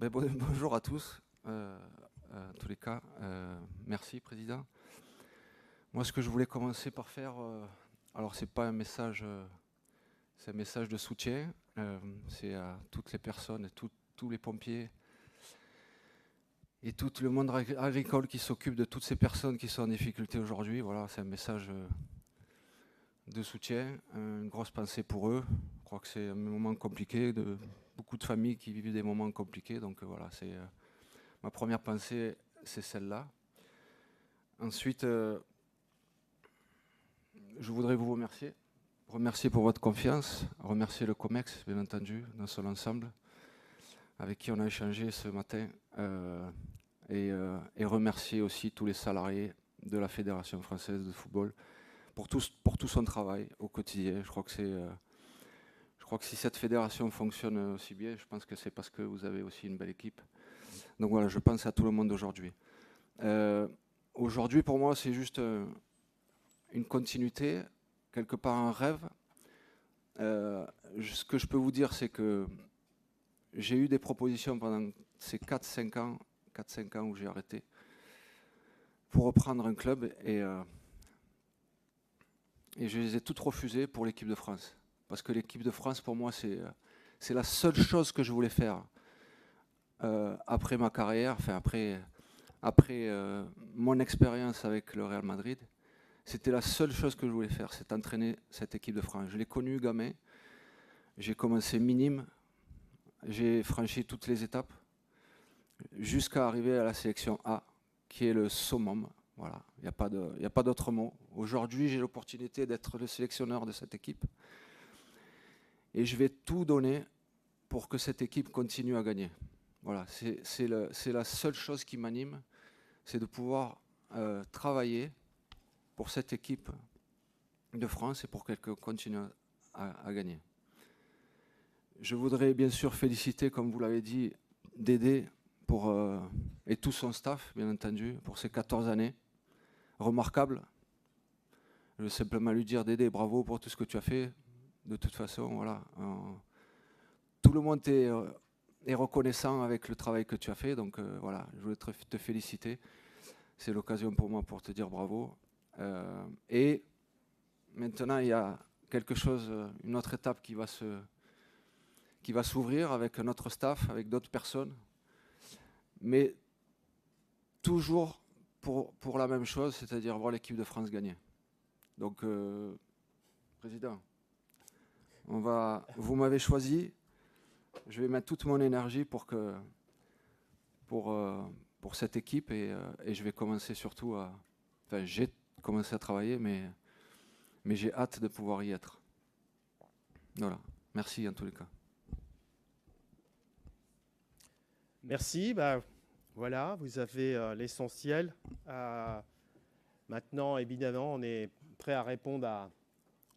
Bonjour à tous, en tous les cas. Merci, Président. Moi, ce que je voulais commencer par faire, alors c'est pas un message, c'est un message de soutien. C'est à toutes les personnes, tous les pompiers et tout le monde agricole qui s'occupe de toutes ces personnes qui sont en difficulté aujourd'hui. Voilà, c'est un message de soutien, une grosse pensée pour eux. Je crois que c'est un moment compliqué, de beaucoup de familles qui vivent des moments compliqués. Donc voilà, c'est ma première pensée, c'est celle-là. Ensuite, je voudrais vous remercier pour votre confiance, remercier le COMEX, bien entendu, dans son ensemble, avec qui on a échangé ce matin, et remercier aussi tous les salariés de la Fédération française de football pour tout son travail au quotidien. Je crois que si cette fédération fonctionne aussi bien, je pense que c'est parce que vous avez aussi une belle équipe. Donc voilà, je pense à tout le monde aujourd'hui. Aujourd'hui, pour moi, c'est juste une continuité, quelque part un rêve. Ce que je peux vous dire, c'est que j'ai eu des propositions pendant ces 4-5 ans où j'ai arrêté pour reprendre un club et je les ai toutes refusées pour l'équipe de France. Parce que l'équipe de France, pour moi, c'est la seule chose que je voulais faire après ma carrière, enfin après mon expérience avec le Real Madrid. C'était la seule chose que je voulais faire, c'est entraîner cette équipe de France. Je l'ai connue gamin, j'ai commencé minime, j'ai franchi toutes les étapes jusqu'à arriver à la sélection A, qui est le summum. Voilà, il n'y a pas d'autre mot. Aujourd'hui, j'ai l'opportunité d'être le sélectionneur de cette équipe. Et je vais tout donner pour que cette équipe continue à gagner. Voilà, c'est la seule chose qui m'anime, c'est de pouvoir travailler pour cette équipe de France et pour qu'elle continue à gagner. Je voudrais bien sûr féliciter, comme vous l'avez dit, Dédé et tout son staff, bien entendu, pour ces 14 années remarquables. Je veux simplement lui dire, Dédé, bravo pour tout ce que tu as fait. De toute façon, voilà, tout le monde est reconnaissant avec le travail que tu as fait. Donc voilà, je voulais te féliciter. C'est l'occasion pour moi pour te dire bravo. Et maintenant, il y a quelque chose, une autre étape qui va s'ouvrir avec notre staff, avec d'autres personnes, mais toujours pour la même chose, c'est-à-dire voir l'équipe de France gagner. Donc, Président, vous m'avez choisi, je vais mettre toute mon énergie pour cette équipe et je vais commencer surtout enfin, j'ai commencé à travailler, mais j'ai hâte de pouvoir y être. Voilà, merci en tous les cas. Merci. Voilà, vous avez l'essentiel. Maintenant, évidemment, on est prêt à répondre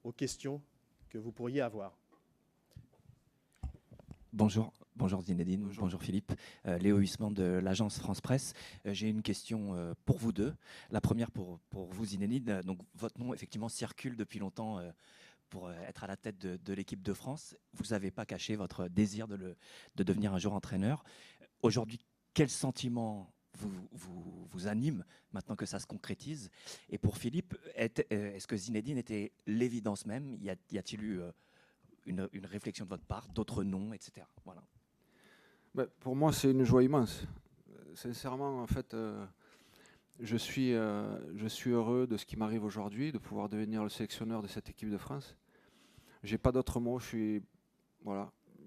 aux questions que vous pourriez avoir. Bonjour Zinedine, bonjour Philippe. Léo Huisman de l'agence France Presse. J'ai une question pour vous deux. La première pour vous Zinedine. Donc, votre nom effectivement circule depuis longtemps pour être à la tête de l'équipe de France. Vous n'avez pas caché votre désir de devenir un jour entraîneur. Aujourd'hui, quel sentiment vous anime maintenant que ça se concrétise? Et pour Philippe, est-ce que Zinedine était l'évidence même? Y a-t-il eu une réflexion de votre part, d'autres noms, etc. Voilà. Pour moi, c'est une joie immense. Sincèrement, en fait, je suis heureux de ce qui m'arrive aujourd'hui, de pouvoir devenir le sélectionneur de cette équipe de France. J'ai pas d'autres mots. Je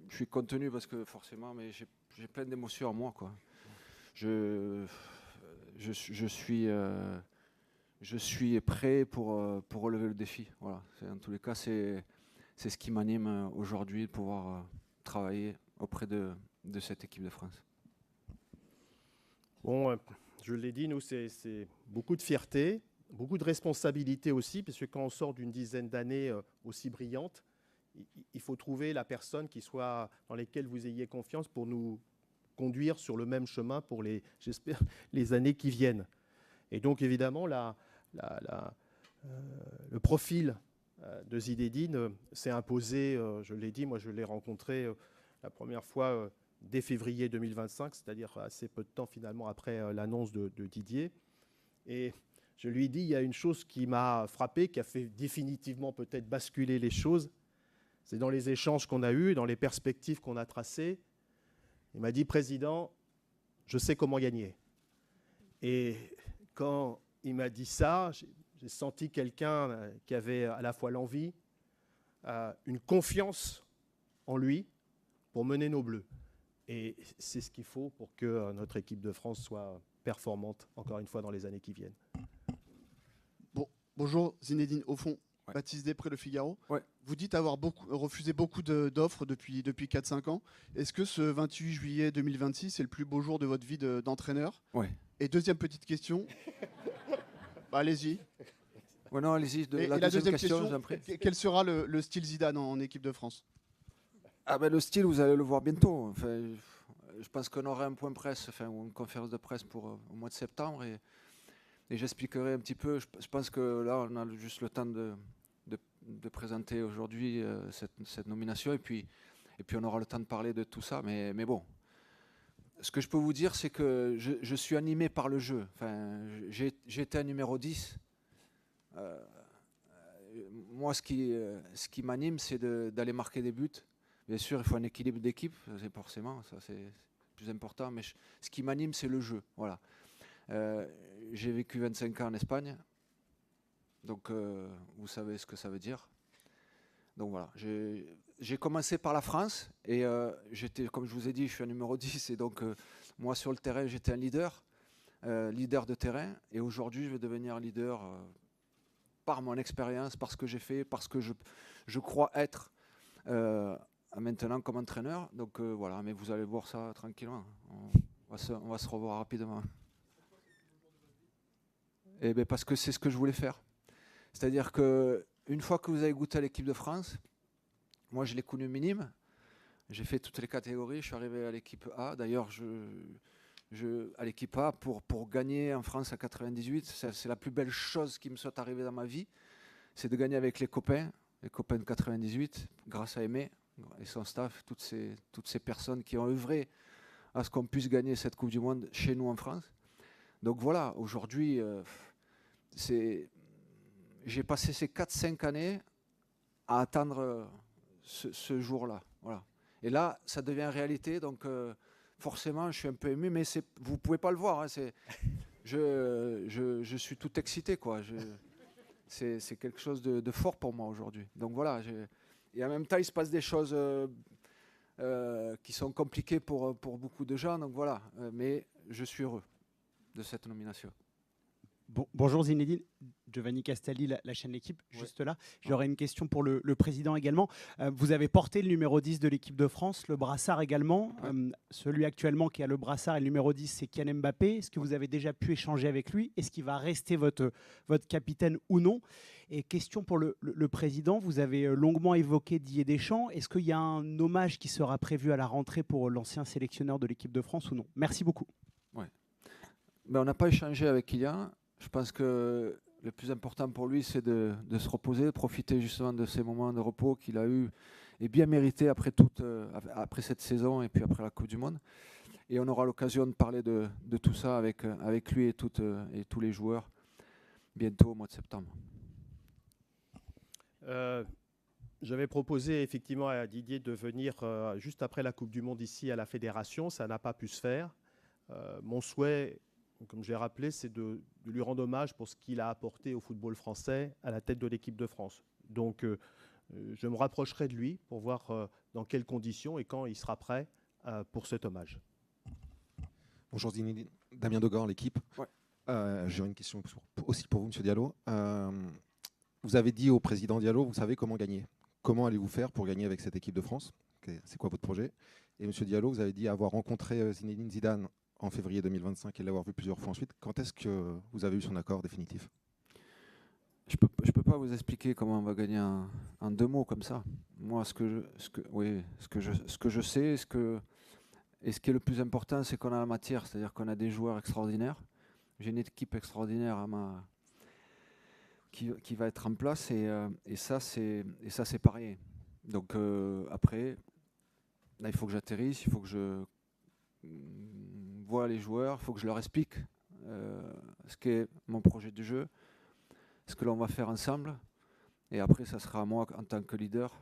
suis contenu parce que forcément, mais j'ai plein d'émotions en moi, quoi. Je suis prêt pour relever le défi. Voilà. En tous les cas, c'est ce qui m'anime aujourd'hui, de pouvoir travailler auprès de cette équipe de France. Bon, je l'ai dit, nous, c'est beaucoup de fierté, beaucoup de responsabilité aussi, parce que quand on sort d'une dizaine d'années aussi brillantes, il faut trouver la personne dans laquelle vous ayez confiance pour nous conduire sur le même chemin pour j'espère, les années qui viennent. Et donc, évidemment, le profil de Zinedine s'est imposé, je l'ai dit, moi je l'ai rencontré la première fois dès février 2025, c'est-à-dire assez peu de temps finalement après l'annonce de Didier. Et je lui ai dit, il y a une chose qui m'a frappé, qui a fait définitivement peut-être basculer les choses, c'est dans les échanges qu'on a eus, dans les perspectives qu'on a tracées. Il m'a dit, Président, je sais comment gagner. Et quand il m'a dit ça, j'ai senti quelqu'un qui avait à la fois l'envie, une confiance en lui pour mener nos Bleus. Et c'est ce qu'il faut pour que notre équipe de France soit performante, encore une fois, dans les années qui viennent. Bonjour Zinedine, au fond, Ouais. Baptiste Després, Le Figaro. Ouais. Vous dites avoir refusé beaucoup d'offres depuis 4-5 ans. Est-ce que ce 28 juillet 2026 est le plus beau jour de votre vie d'entraîneur? Ouais. Et deuxième petite question. Allez-y. Ouais, non, allez-y. Et La deuxième question, je vous en prie. quel sera le style Zidane en équipe de France? Ah ben, le style, vous allez le voir bientôt. Enfin, je pense qu'on aura un point presse, enfin, ou une conférence de presse pour au mois de septembre et j'expliquerai un petit peu. Je pense que là, on a juste le temps de présenter aujourd'hui cette nomination et puis on aura le temps de parler de tout ça. Mais bon, ce que je peux vous dire, c'est que je suis animé par le jeu. Enfin, j'ai été un numéro 10. Moi, ce qui m'anime, c'est d'aller marquer des buts. Bien sûr, il faut un équilibre d'équipe, c'est forcément, ça c'est plus important, mais ce qui m'anime, c'est le jeu. Voilà. J'ai vécu 25 ans en Espagne, donc vous savez ce que ça veut dire. Donc voilà, j'ai commencé par la France, et j'étais, comme je vous ai dit, je suis un numéro 10, et donc moi sur le terrain, j'étais un leader de terrain, et aujourd'hui, je vais devenir un leader par mon expérience, par ce que j'ai fait, parce que je crois être maintenant comme entraîneur. Donc voilà, mais vous allez voir ça tranquillement. On va se revoir rapidement. Et bien parce que c'est ce que je voulais faire. C'est-à-dire qu'une fois que vous avez goûté à l'équipe de France, moi je l'ai connu minime, j'ai fait toutes les catégories, je suis arrivé à l'équipe A. D'ailleurs, à l'équipe A, pour gagner en France à 98, c'est la plus belle chose qui me soit arrivée dans ma vie, c'est de gagner avec les copains de 98, grâce à Aimé et son staff, toutes ces personnes qui ont œuvré à ce qu'on puisse gagner cette Coupe du Monde chez nous en France. Donc voilà, aujourd'hui, j'ai passé ces 4-5 années à attendre ce jour-là. Voilà. Et là, ça devient réalité, donc forcément, je suis un peu ému, mais vous ne pouvez pas le voir. Hein, je suis tout excité, quoi. C'est quelque chose de fort pour moi aujourd'hui. Donc voilà, et en même temps, il se passe des choses qui sont compliquées pour beaucoup de gens. Donc voilà, mais je suis heureux de cette nomination. Bonjour Zinedine, Giovanni Castelli, la chaîne L'équipe, juste là. J'aurais une question pour le président également. Vous avez porté le numéro 10 de l'équipe de France, le brassard également. Celui actuellement qui a le brassard et le numéro 10, c'est Kylian Mbappé. Est-ce que vous avez déjà pu échanger avec lui? Est-ce qu'il va rester votre capitaine ou non? Et question pour le président, vous avez longuement évoqué Didier Deschamps. Est-ce qu'il y a un hommage qui sera prévu à la rentrée pour l'ancien sélectionneur de l'équipe de France ou non? Merci beaucoup. Ouais. Ben, on n'a pas échangé avec Kylian. Je pense que le plus important pour lui, c'est de se reposer, de profiter justement de ces moments de repos qu'il a eu et bien mérité après cette saison et puis après la Coupe du Monde. Et on aura l'occasion de parler de tout ça avec lui et tous les joueurs bientôt au mois de septembre. J'avais proposé effectivement à Didier de venir juste après la Coupe du Monde ici à la Fédération. Ça n'a pas pu se faire. Mon souhait, comme je l'ai rappelé, c'est de lui rendre hommage pour ce qu'il a apporté au football français à la tête de l'équipe de France. Donc, je me rapprocherai de lui pour voir dans quelles conditions et quand il sera prêt pour cet hommage. Bonjour Zinedine, Damien Degor, l'équipe. Ouais. J'ai une question aussi pour vous, M. Diallo. Vous avez dit au président Diallo, vous savez comment gagner. Comment allez-vous faire pour gagner avec cette équipe de France? C'est quoi votre projet? Et M. Diallo, vous avez dit avoir rencontré Zinedine Zidane en février 2025 et l'avoir vu plusieurs fois ensuite. Quand est-ce que vous avez eu son accord définitif? Je peux pas vous expliquer comment on va gagner en 2 mots comme ça. Moi, ce que je sais, et ce qui est le plus important, c'est qu'on a la matière, c'est-à-dire qu'on a des joueurs extraordinaires. J'ai une équipe extraordinaire qui va être en place et ça c'est pareil. Donc après, là, il faut que j'atterrisse, il faut que je voit les joueurs, il faut que je leur explique ce qu'est mon projet de jeu, ce que l'on va faire ensemble. Et après, ça sera à moi, en tant que leader,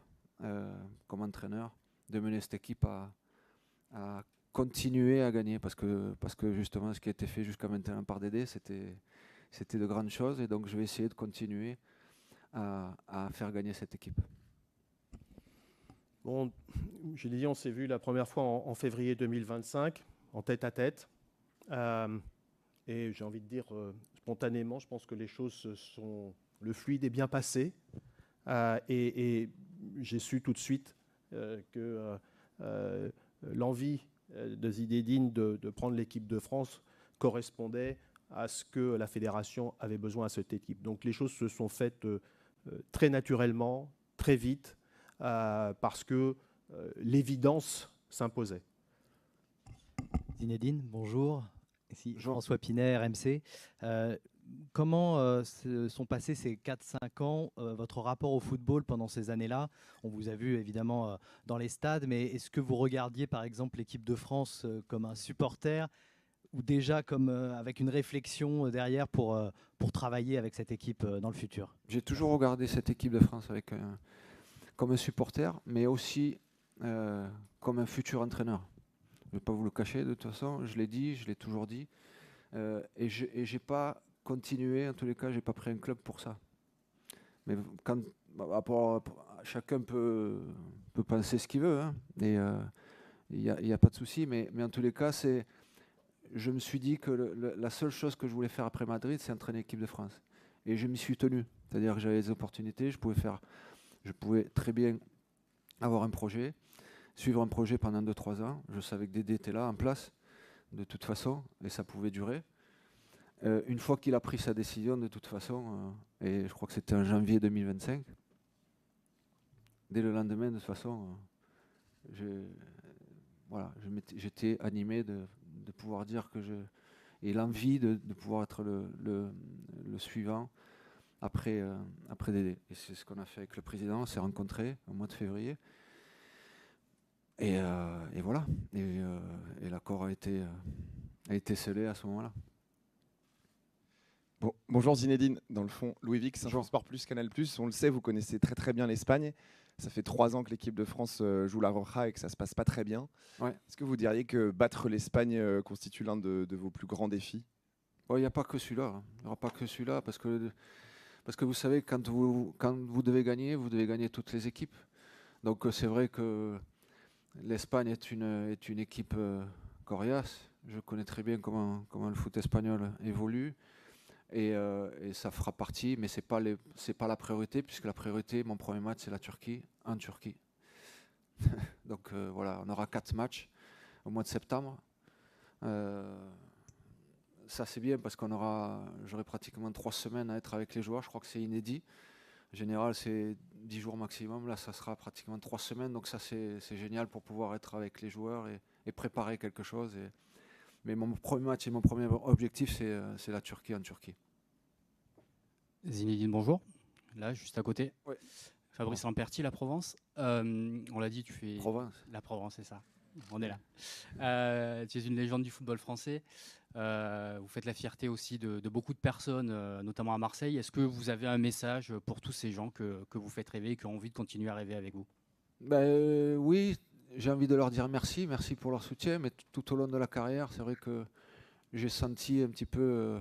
comme entraîneur, de mener cette équipe à continuer à gagner. Parce que justement, ce qui a été fait jusqu'à maintenant par Dédé, c'était de grandes choses. Et donc, je vais essayer de continuer à faire gagner cette équipe. Bon, je l'ai dit, on s'est vu la première fois en février 2025, en tête-à-tête. Et j'ai envie de dire, spontanément, je pense que les choses le fluide est bien passé. Et j'ai su tout de suite que l'envie de Zinedine de prendre l'équipe de France correspondait à ce que la fédération avait besoin à cette équipe. Donc les choses se sont faites très naturellement, très vite, parce que l'évidence s'imposait. Zinedine, bonjour. Ici Bonjour. François Pinet, RMC. Comment sont passés ces 4-5 ans, votre rapport au football pendant ces années-là? On vous a vu évidemment dans les stades, mais est-ce que vous regardiez par exemple l'équipe de France comme un supporter ou déjà comme avec une réflexion derrière pour travailler avec cette équipe dans le futur? J'ai toujours regardé cette équipe de France comme un supporter, mais aussi comme un futur entraîneur. Je ne vais pas vous le cacher, de toute façon, je l'ai dit, je l'ai toujours dit. Et je n'ai pas continué, en tous les cas, je n'ai pas pris un club pour ça. Mais chacun peut penser ce qu'il veut, hein, et il n'y a pas de souci, mais en tous les cas, je me suis dit que la seule chose que je voulais faire après Madrid, c'est entraîner l'équipe de France. Et je m'y suis tenu, c'est-à-dire que j'avais des opportunités, je pouvais très bien avoir un projet, suivre un projet pendant 2-3 ans. Je savais que Dédé était là, en place, de toute façon, et ça pouvait durer. Une fois qu'il a pris sa décision, de toute façon, et je crois que c'était en janvier 2025, dès le lendemain, de toute façon, j'étais animé de pouvoir dire et l'envie de pouvoir être le suivant après Dédé. Et c'est ce qu'on a fait avec le président, on s'est rencontrés au mois de février. Et voilà. Et l'accord a été scellé à ce moment-là. Bon, bonjour Zinedine, dans le fond, Louis Vix, Sport Plus, Canal Plus. On le sait, vous connaissez très très bien l'Espagne. Ça fait 3 ans que l'équipe de France joue la Roja et que ça se passe pas très bien. Ouais. Est-ce que vous diriez que battre l'Espagne constitue l'un de vos plus grands défis? Il n'y a pas que celui-là. Hein. Il n'y aura pas que celui-là parce que vous savez, quand vous devez gagner toutes les équipes. Donc c'est vrai que l'Espagne est une équipe coriace. Je connais très bien comment le foot espagnol évolue. Et ça fera partie, mais c'est pas la priorité, puisque la priorité, mon premier match, c'est la Turquie, en Turquie. Donc voilà, on aura 4 matchs au mois de septembre. Ça c'est bien parce j'aurai pratiquement 3 semaines à être avec les joueurs. Je crois que c'est inédit. En général, c'est 10 jours maximum. Là, ça sera pratiquement 3 semaines. Donc ça, c'est génial pour pouvoir être avec les joueurs et préparer quelque chose. Mais mon premier match et mon premier objectif, c'est la Turquie en Turquie. Zinedine, bonjour. Là, juste à côté. Ouais. Fabrice Lamperti, la Provence. On l'a dit, tu fais... Provence. La Provence, c'est ça. On est là. Tu es une légende du football français. Vous faites la fierté aussi de beaucoup de personnes, notamment à Marseille. Est-ce que vous avez un message pour tous ces gens que vous faites rêver et qui ont envie de continuer à rêver avec vous? Oui, j'ai envie de leur dire merci pour leur soutien, mais tout au long de la carrière, c'est vrai que j'ai senti un petit peu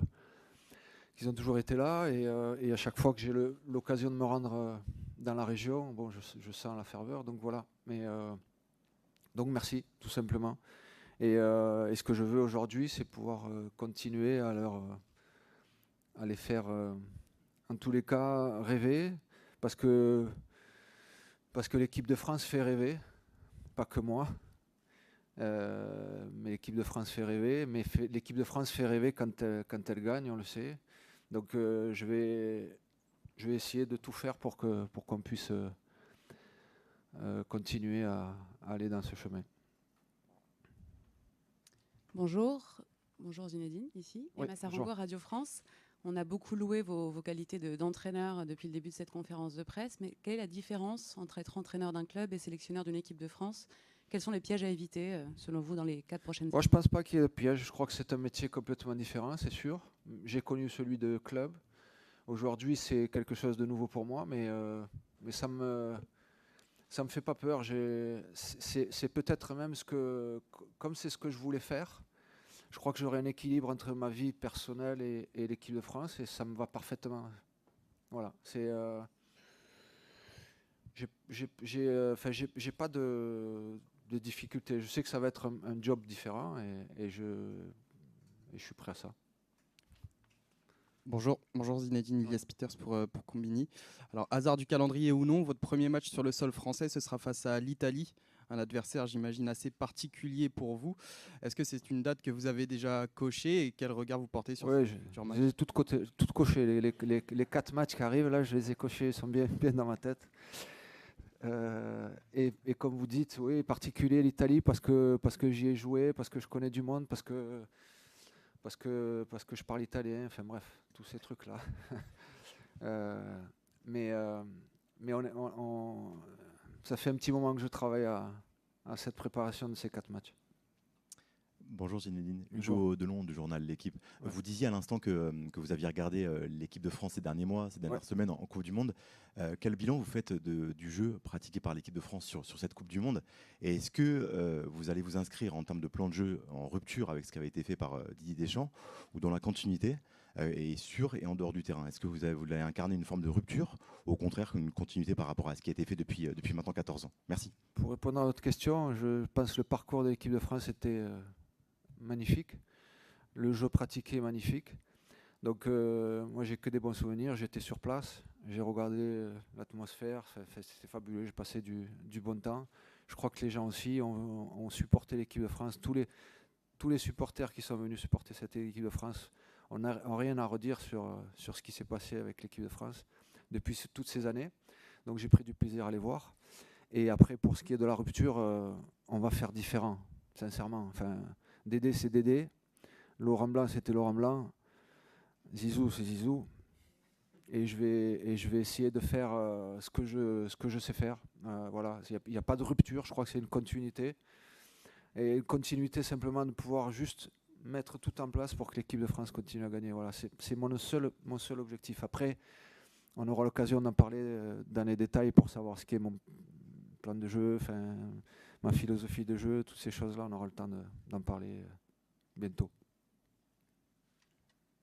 qu'ils ont toujours été là, et à chaque fois que j'ai l'occasion de me rendre dans la région, bon, je sens la ferveur, donc voilà. Donc merci, tout simplement. Et ce que je veux aujourd'hui, c'est pouvoir continuer à les faire, en tous les cas, rêver, parce que l'équipe de France fait rêver, pas que moi, mais l'équipe de France fait rêver, mais l'équipe de France fait rêver quand elle gagne, on le sait. Donc je vais essayer de tout faire pour qu'on puisse continuer à aller dans ce chemin. Bonjour Zinedine, ici. Oui, Emma Sarango, Radio France. On a beaucoup loué vos qualités d'entraîneur depuis le début de cette conférence de presse, mais quelle est la différence entre être entraîneur d'un club et sélectionneur d'une équipe de France? Quels sont les pièges à éviter, selon vous, dans les 4 prochaines années? Moi, je ne pense pas qu'il y ait de piège. Je crois que c'est un métier complètement différent, c'est sûr. J'ai connu celui de club. Aujourd'hui, c'est quelque chose de nouveau pour moi, mais ça me fait pas peur. C'est peut-être même comme c'est ce que je voulais faire. Je crois que j'aurai un équilibre entre ma vie personnelle et l'équipe de France, et ça me va parfaitement. Voilà. J'ai pas de difficulté. Je sais que ça va être un job différent, et je suis prêt à ça. Bonjour Zinedine, Ilias Peters pour Combini. Alors, hasard du calendrier ou non, votre premier match sur le sol français, ce sera face à l'Italie, un adversaire, j'imagine, assez particulier pour vous. Est-ce que c'est une date que vous avez déjà cochée, et quel regard vous portez sur ce futur match? J'ai tout coché. Les 4 matchs qui arrivent, là, je les ai cochés, ils sont bien dans ma tête. Et comme vous dites, oui, particulier l'Italie, parce que j'y ai joué, parce que je connais du monde, parce que je parle italien, enfin bref, tous ces trucs-là. Mais ça fait un petit moment que je travaille à cette préparation de ces 4 matchs. Bonjour Zinedine, Hugo Delon du journal L'Équipe. Ouais. Vous disiez à l'instant que vous aviez regardé l'équipe de France ces derniers mois, ces dernières semaines en Coupe du Monde. Quel bilan vous faites du jeu pratiqué par l'équipe de France sur cette Coupe du Monde? Et est-ce que vous allez vous inscrire en termes de plan de jeu en rupture avec ce qui avait été fait par Didier Deschamps, ou dans la continuité et sur et en dehors du terrain? Est-ce que vous allez incarner une forme de rupture, ou au contraire une continuité par rapport à ce qui a été fait depuis maintenant 14 ans? Merci. Pour répondre à votre question, je pense que le parcours de l'équipe de France était magnifique. Le jeu pratiqué est magnifique. Donc moi j'ai que des bons souvenirs. J'étais sur place, j'ai regardé l'atmosphère, c'était fabuleux, j'ai passé du bon temps. Je crois que les gens aussi ont supporté l'équipe de France. Tous les supporters qui sont venus supporter cette équipe de France n'ont rien à redire sur ce qui s'est passé avec l'équipe de France depuis toutes ces années. Donc j'ai pris du plaisir à les voir. Et après, pour ce qui est de la rupture, on va faire différent, sincèrement. Enfin, Dédé, c'est Dédé. Laurent Blanc, c'était Laurent Blanc. Zizou, c'est Zizou. Et je vais essayer de faire ce que je sais faire. Voilà, il n'y a pas de rupture. Je crois que c'est une continuité. Et une continuité simplement de pouvoir juste mettre tout en place pour que l'équipe de France continue à gagner. Voilà, c'est mon seul objectif. Après, on aura l'occasion d'en parler dans les détails pour savoir ce qui est mon plan de jeu, ma philosophie de jeu, toutes ces choses-là. On aura le temps d'en parler bientôt.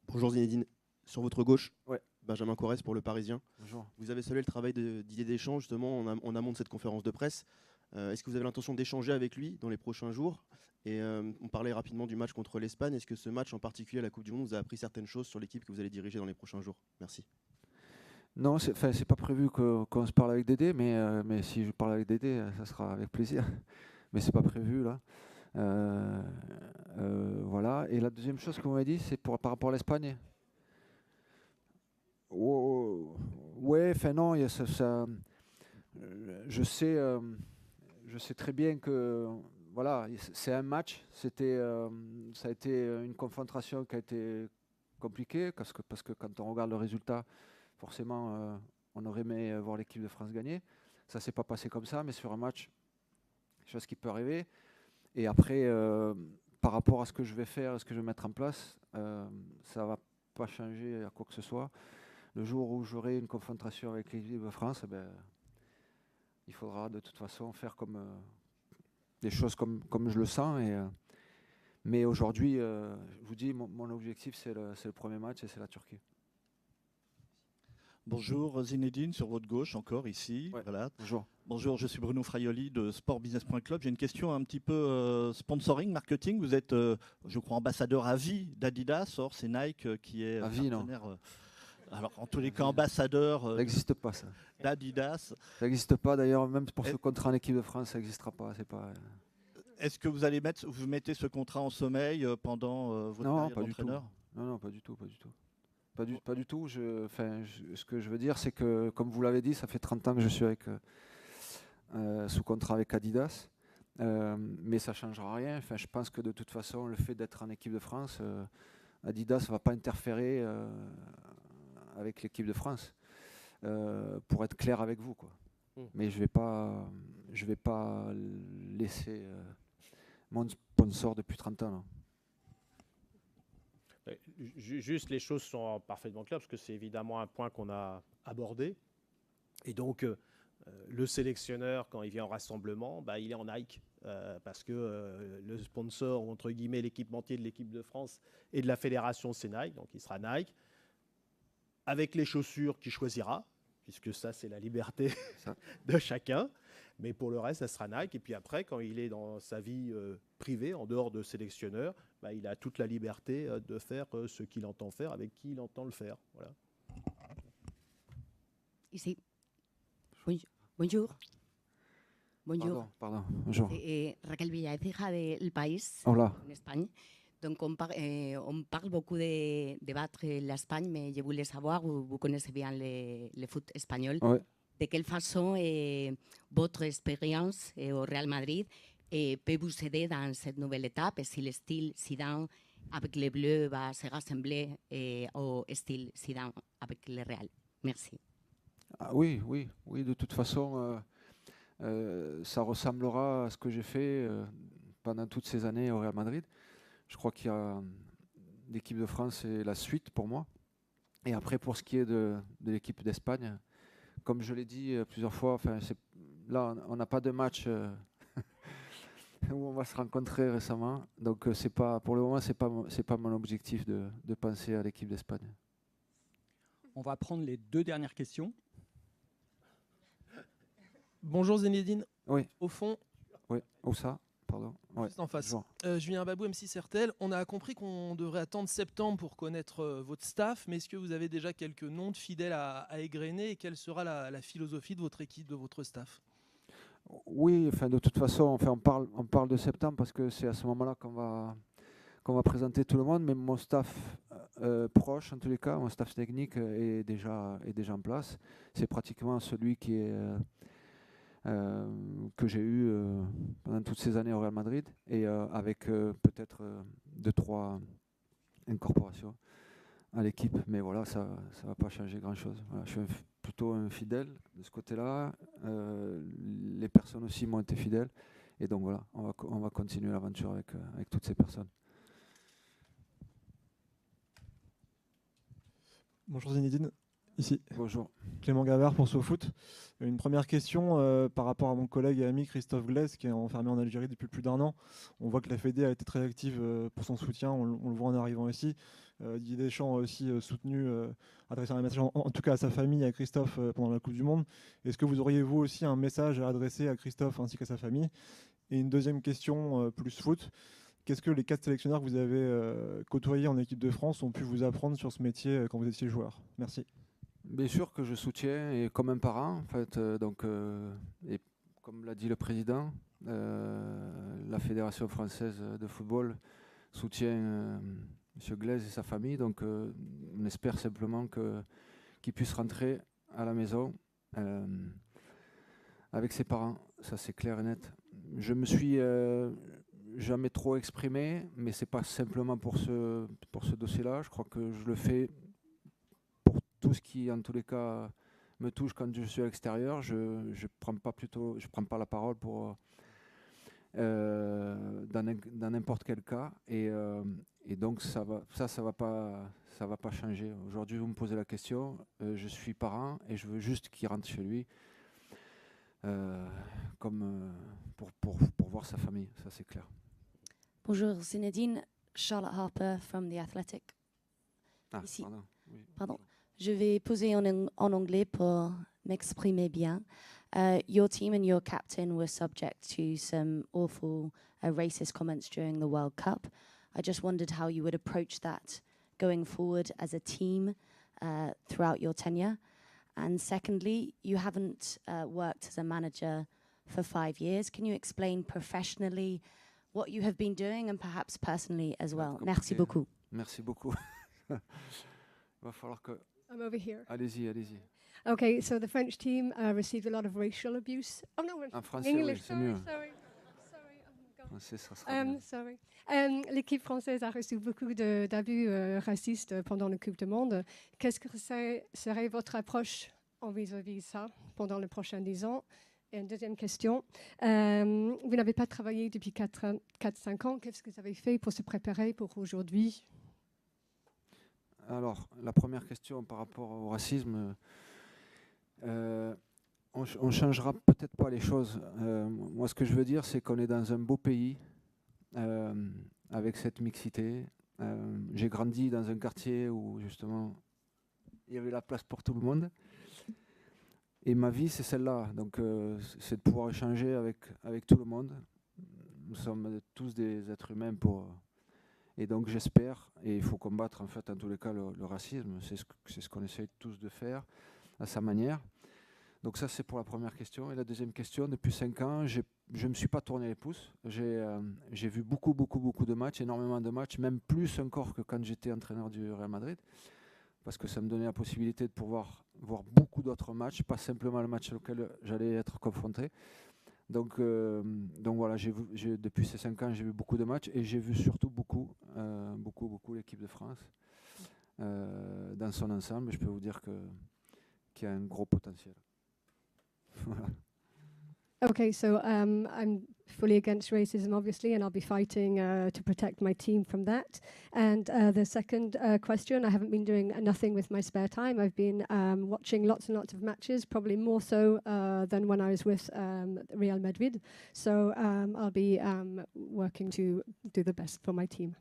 Bonjour Zinedine. Sur votre gauche, ouais. Benjamin Corrès pour Le Parisien. Bonjour. Vous avez salué le travail de Didier Deschamps justement en amont de cette conférence de presse. Est-ce que vous avez l'intention d'échanger avec lui dans les prochains jours? Et on parlait rapidement du match contre l'Espagne. Est-ce que ce match en particulier à la Coupe du Monde vous a appris certaines choses sur l'équipe que vous allez diriger dans les prochains jours? Merci. Non, c'est pas prévu qu'on se parle avec Dédé, mais si je parle avec Dédé, ça sera avec plaisir. Mais c'est pas prévu là. Voilà. Et la deuxième chose que vous m'avez dit, c'est par rapport à l'Espagne. Ouais, enfin non, je sais très bien que voilà, c'est un match. Ça a été une confrontation qui a été compliquée parce que quand on regarde le résultat, forcément, on aurait aimé voir l'équipe de France gagner. Ça s'est pas passé comme ça, mais sur un match, chose qui peut arriver. Et après, par rapport à ce que je vais faire, ce que je vais mettre en place, ça va pas changer à quoi que ce soit. Le jour où j'aurai une confrontation avec l'équipe de France, il faudra de toute façon faire des choses comme je le sens. Mais aujourd'hui, je vous dis, mon objectif, c'est le premier match et c'est la Turquie. Bonjour Zinedine, sur votre gauche encore ici. Ouais. Voilà. Bonjour. Bonjour, je suis Bruno Fraioli de sportbusiness.club. J'ai une question un petit peu sponsoring, marketing. Vous êtes, je crois, ambassadeur à vie d'Adidas. Or, c'est Nike qui est partenaire. Alors, en tous les cas, ambassadeur. Ça n'existe pas, ça. D'Adidas. Ça n'existe pas, d'ailleurs, même pour ce contrat en équipe de France, ça n'existera pas. C'est pas. Est-ce que vous mettez ce contrat en sommeil pendant votre carrière d'entraîneur? Non, pas du tout. Pas du tout. Ce que je veux dire, c'est que, comme vous l'avez dit, ça fait 30 ans que je suis sous contrat avec Adidas. Mais ça ne changera rien. Enfin, je pense que de toute façon, le fait d'être en équipe de France, Adidas ne va pas interférer avec l'équipe de France. Pour être clair avec vous, quoi. Mais je vais pas je vais pas laisser mon sponsor depuis 30 ans. Là. Juste, les choses sont parfaitement claires, parce que c'est évidemment un point qu'on a abordé. Et donc, le sélectionneur, quand il vient en rassemblement, il est en Nike, parce que le sponsor, entre guillemets, l'équipementier de l'équipe de France et de la fédération, c'est Nike, donc il sera Nike, avec les chaussures qu'il choisira, puisque ça, c'est la liberté de chacun. Mais pour le reste, ça sera Nike. Et puis après, quand il est dans sa vie privée, en dehors de sélectionneur, il a toute la liberté de faire ce qu'il entend faire, avec qui il entend le faire. Voilà. Ici. Bonjour. Bonjour. Pardon. Bonjour. Raquel Villaécija de El País, Hola. en Espagne. Donc on parle beaucoup de battre l'Espagne, mais je voulais savoir, vous connaissez bien le foot espagnol, de quelle façon votre expérience au Real Madrid peut vous aider dans cette nouvelle étape, et si le style Zidane avec les Bleus va se rassembler au style Zidane avec le Real. Merci. Ah, oui, de toute façon, ça ressemblera à ce que j'ai fait pendant toutes ces années au Real Madrid. Je crois qu'il y a l'équipe de France et la suite pour moi. Et après, pour ce qui est de l'équipe d'Espagne, comme je l'ai dit plusieurs fois, là, on n'a pas de match où on va se rencontrer récemment. Donc, pour le moment, c'est pas mon objectif de penser à l'équipe d'Espagne. On va prendre les 2 dernières questions. Bonjour Zinedine. Oui. Au fond. Oui, où ça? Pardon. Juste en face. Julien Babou, M6 RTL. On a compris qu'on devrait attendre septembre pour connaître votre staff, mais est-ce que vous avez déjà quelques noms de fidèles à égrener, et quelle sera la philosophie de votre équipe, de votre staff? Oui, de toute façon, on parle de septembre parce que c'est à ce moment-là qu'on va présenter tout le monde, mais mon staff proche, en tous les cas, mon staff technique est déjà en place. C'est pratiquement celui qui est... que j'ai eu pendant toutes ces années au Real Madrid, et avec peut-être 2-3 incorporations à l'équipe, mais voilà, ça ne va pas changer grand-chose. Voilà, je suis plutôt un fidèle de ce côté-là, les personnes aussi m'ont été fidèles, et donc voilà, on va continuer l'aventure avec toutes ces personnes. Bonjour Zinedine. Ici. Bonjour. Clément Gavard pour SoFoot. Une première question par rapport à mon collègue et ami Christophe Glaise, qui est enfermé en Algérie depuis plus d'1 an. On voit que la Fédé a été très active pour son soutien, on le voit en arrivant ici. Didier Deschamps a aussi soutenu, adressé un message en tout cas à sa famille, à Christophe pendant la Coupe du Monde. Est-ce que vous auriez vous aussi un message à adresser à Christophe ainsi qu'à sa famille? Et une deuxième question plus foot. Qu'est-ce que les 4 sélectionneurs que vous avez côtoyés en équipe de France ont pu vous apprendre sur ce métier quand vous étiez joueur? Merci. Bien sûr que je soutiens, et comme un parent, en fait, et comme l'a dit le président, la Fédération française de football soutient M. Glaise et sa famille, donc on espère simplement qu'il puisse rentrer à la maison avec ses parents, ça c'est clair et net. Je me suis jamais trop exprimé, mais c'est pas simplement pour ce dossier-là, je crois que je le fais tout ce qui, en tous les cas, me touche quand je suis à l'extérieur. Je prends pas la parole pour dans n'importe quel cas, et donc ça va pas changer. Aujourd'hui, vous me posez la question, je suis parent et je veux juste qu'il rentre chez lui, comme pour voir sa famille, ça c'est clair. Bonjour Zinedine, Charlotte Harper from The Athletic. Ici. Pardon. Oui, pardon. Je vais poser en anglais pour m'exprimer bien. Your team and your captain were subject to some awful racist comments during the World Cup. I just wondered how you would approach that going forward as a team throughout your tenure. And secondly, you haven't worked as a manager for 5 years. Can you explain professionally what you have been doing and perhaps personally as well? Merci beaucoup. Merci beaucoup. Il va falloir que... I'm over here. Allez-y. Okay, so the French team received a lot of racial abuse. Oh no, en français, English. Oui, c'est mieux. Sorry. Français, ça sera mieux. Sorry. L'équipe française a reçu beaucoup d'abus racistes pendant la Coupe du Monde. Qu'est-ce que serait votre approche vis-à-vis de ça pendant les prochains 10 ans? Et une deuxième question. Vous n'avez pas travaillé depuis 4-5 ans. Qu'est-ce que vous avez fait pour se préparer pour aujourd'hui? Alors, la première question par rapport au racisme, on ne changera peut-être pas les choses. Moi, ce que je veux dire, c'est qu'on est dans un beau pays avec cette mixité. J'ai grandi dans un quartier où, justement, il y avait la place pour tout le monde. Et ma vie, c'est celle-là. Donc, c'est de pouvoir échanger avec tout le monde. Nous sommes tous des êtres humains et donc, j'espère, et il faut combattre, en fait, en tous les cas, le racisme. C'est ce qu'on essaye tous de faire à sa manière. Donc ça, c'est pour la première question. Et la deuxième question, depuis 5 ans, je ne me suis pas tourné les pouces. J'ai vu beaucoup de matchs, énormément de matchs, même plus encore que quand j'étais entraîneur du Real Madrid, parce que ça me donnait la possibilité de pouvoir voir beaucoup d'autres matchs, pas simplement le match auquel j'allais être confronté. Donc voilà, depuis ces 5 ans, j'ai vu beaucoup de matchs et j'ai vu surtout beaucoup l'équipe de France dans son ensemble. Je peux vous dire qu'il y a un gros potentiel. Okay, so I'm fully against racism, obviously, and I'll be fighting to protect my team from that. And the second question, I haven't been doing nothing with my spare time. I've been watching lots and lots of matches, probably more so than when I was with Real Madrid. So I'll be working to do the best for my team.